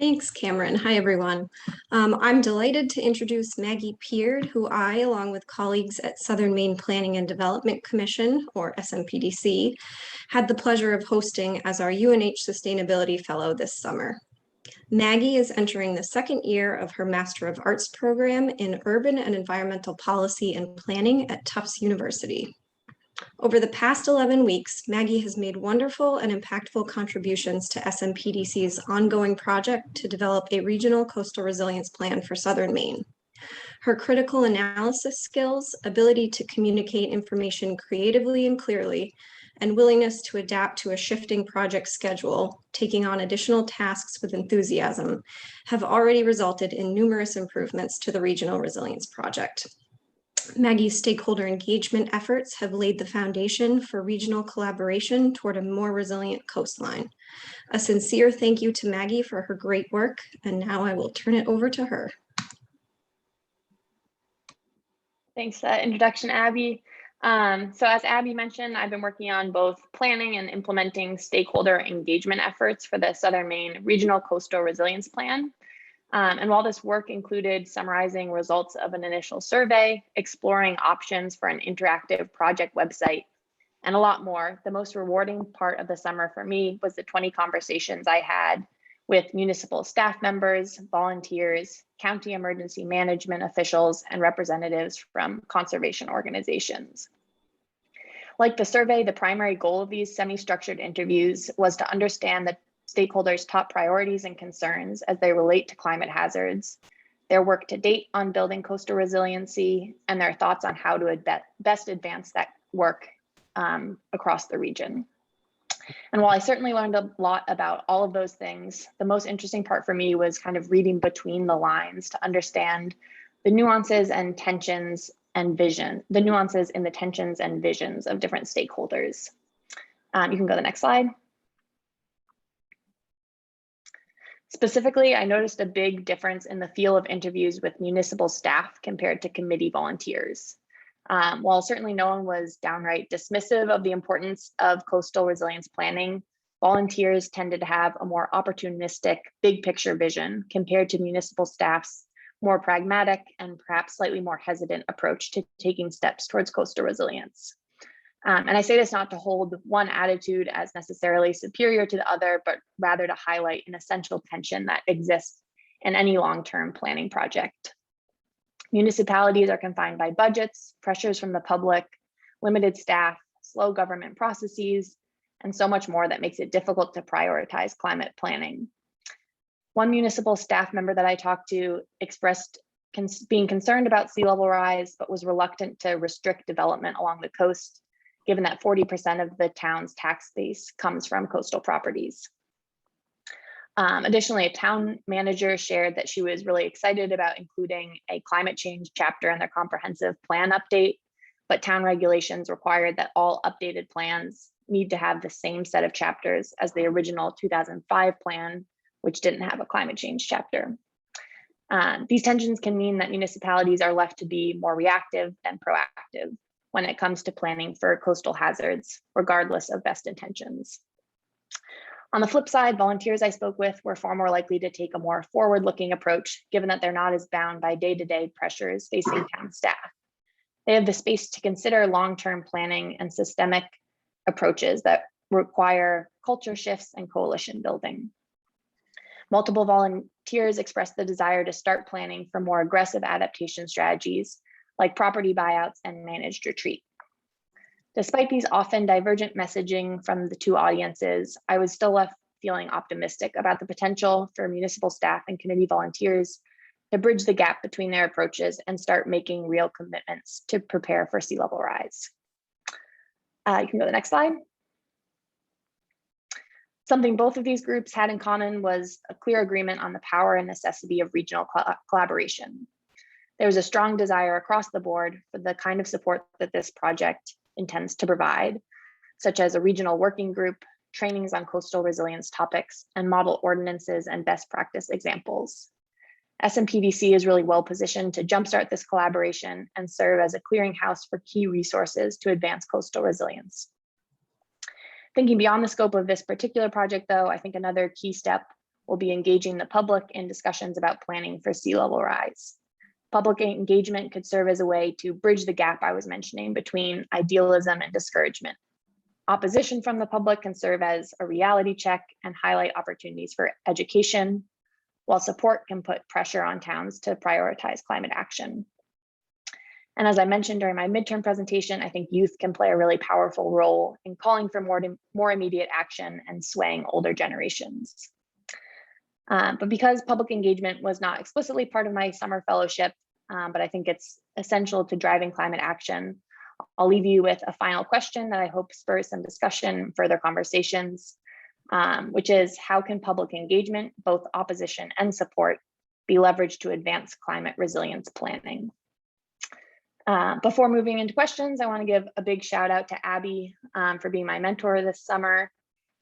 Thanks, Cameron. Hi, everyone. I'm delighted to introduce Maggie Peard, who I, along with colleagues at Southern Maine Planning and Development Commission, or SMPDC, had the pleasure of hosting as our UNH Sustainability Fellow this summer. Maggie is entering the second year of her Master of Arts program in Urban and Environmental Policy and Planning at Tufts University. Over the past 11 weeks, Maggie has made wonderful and impactful contributions to SMPDC's ongoing project to develop a regional coastal resilience plan for Southern Maine. Her critical analysis skills, ability to communicate information creatively and clearly, and willingness to adapt to a shifting project schedule, taking on additional tasks with enthusiasm, have already resulted in numerous improvements to the Regional Resilience Project. Maggie's stakeholder engagement efforts have laid the foundation for regional collaboration toward a more resilient coastline. A sincere thank you to Maggie for her great work, and now I will turn it over to her. Thanks for that introduction, Abby. So as Abby mentioned, I've been working on both planning and implementing stakeholder engagement efforts for the Southern Maine Regional Coastal Resilience Plan. And while this work included summarizing results of an initial survey, exploring options for an interactive project website, and a lot more, the most rewarding part of the summer for me was the 20 conversations I had with municipal staff members, volunteers, county emergency management officials, and representatives from conservation organizations. Like the survey, the primary goal of these semi-structured interviews was to understand the stakeholders' top priorities and concerns as they relate to climate hazards, their work to date on building coastal resiliency, and their thoughts on how to best advance that work across the region. And while I certainly learned a lot about all of those things, the most interesting part for me was kind of reading between the lines to understand the nuances and tensions and the nuances in the tensions and visions of different stakeholders. You can go to the next slide. Specifically, I noticed a big difference in the feel of interviews with municipal staff compared to committee volunteers. While certainly no one was downright dismissive of the importance of coastal resilience planning, volunteers tended to have a more opportunistic, big picture vision compared to municipal staff's more pragmatic and perhaps slightly more hesitant approach to taking steps towards coastal resilience. And I say this not to hold one attitude as necessarily superior to the other, but rather to highlight an essential tension that exists in any long-term planning project. Municipalities are confined by budgets, pressures from the public, limited staff, slow government processes, and so much more that makes it difficult to prioritize climate planning. One municipal staff member that I talked to expressed being concerned about sea level rise, but was reluctant to restrict development along the coast, given that 40% of the town's tax base comes from coastal properties. Additionally, a town manager shared that she was really excited about including a climate change chapter in their comprehensive plan update, but town regulations required that all updated plans need to have the same set of chapters as the original 2005 plan, which didn't have a climate change chapter. These tensions can mean that municipalities are left to be more reactive than proactive when it comes to planning for coastal hazards, regardless of best intentions. On the flip side, volunteers I spoke with were far more likely to take a more forward-looking approach, given that they're not as bound by day-to-day pressures facing town staff. They have the space to consider long-term planning and systemic approaches that require culture shifts and coalition building. Multiple volunteers expressed the desire to start planning for more aggressive adaptation strategies like property buyouts and managed retreat. Despite these often divergent messaging from the two audiences, I was still left feeling optimistic about the potential for municipal staff and committee volunteers to bridge the gap between their approaches and start making real commitments to prepare for sea level rise. You can go to the next slide. Something both of these groups had in common was a clear agreement on the power and necessity of regional collaboration. There was a strong desire across the board for the kind of support that this project intends to provide, such as a regional working group, trainings on coastal resilience topics, and model ordinances and best practice examples. SMPDC is really well positioned to jumpstart this collaboration and serve as a clearinghouse for key resources to advance coastal resilience. Thinking beyond the scope of this particular project, though, I think another key step will be engaging the public in discussions about planning for sea level rise. Public engagement could serve as a way to bridge the gap I was mentioning between idealism and discouragement. Opposition from the public can serve as a reality check and highlight opportunities for education, while support can put pressure on towns to prioritize climate action. And as I mentioned during my midterm presentation, I think youth can play a really powerful role in calling for more immediate action and swaying older generations. But because public engagement was not explicitly part of my summer fellowship, but I think it's essential to driving climate action, I'll leave you with a final question that I hope spurs some discussion, further conversations, which is, how can public engagement, both opposition and support, be leveraged to advance climate resilience planning? Before moving into questions, I want to give a big shout out to Abby for being my mentor this summer.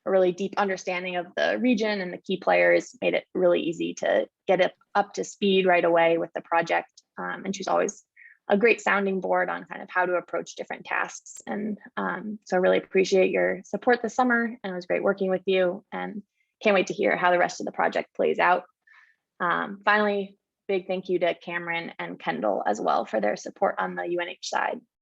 A really deep understanding of the region and the key players made it really easy to get up to speed right away with the project. And she's always a great sounding board on kind of how to approach different tasks. And so I really appreciate your support this summer, and it was great working with you, and can't wait to hear how the rest of the project plays out. Finally, big thank you to Cameron and Kendall as well for their support on the UNH side.